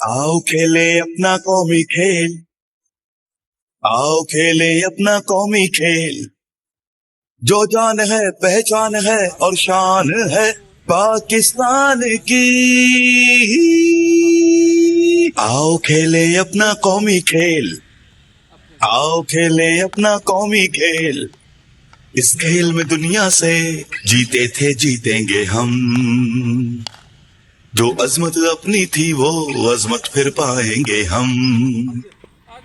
आओ खेले अपना कौमी खेल। आओ खेले अपना कौमी खेल। जो जान है पहचान है और शान है पाकिस्तान की। आओ खेले अपना कौमी खेल। आओ खेले अपना कौमी खेल। इस खेल में दुनिया से जीते थे जीतेंगे हम। जो अजमत अपनी थी वो अजमत फिर पाएंगे हम।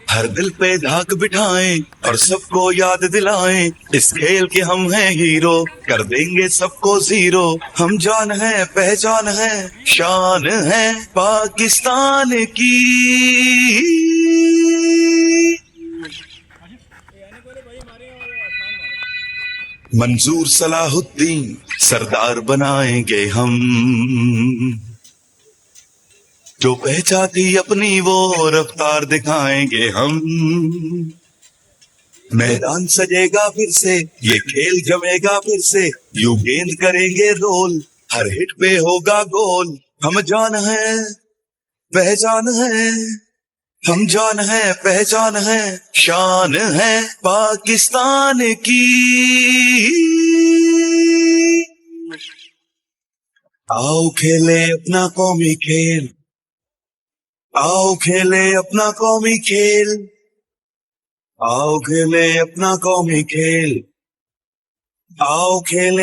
हर दिल पे धाक बिठाएं और सबको याद दिलाएं, इस खेल के हम हैं हीरो, कर देंगे सबको जीरो। हम जान है पहचान है शान है पाकिस्तान की। मंजूर सलाहुद्दीन सरदार बनाएंगे हम। जो पहचान थी अपनी वो रफ्तार दिखाएंगे हम। मैदान सजेगा फिर से, ये खेल जमेगा फिर से, यूं गेंद करेंगे रोल, हर हिट पे होगा गोल। हम जान है पहचान है, हम जान है पहचान है शान है पाकिस्तान की। आओ खेले अपना कौमी खेल। आओ खेले अपना कौमी खेल। आओ खेले अपना कौमी खेल। आओ खेले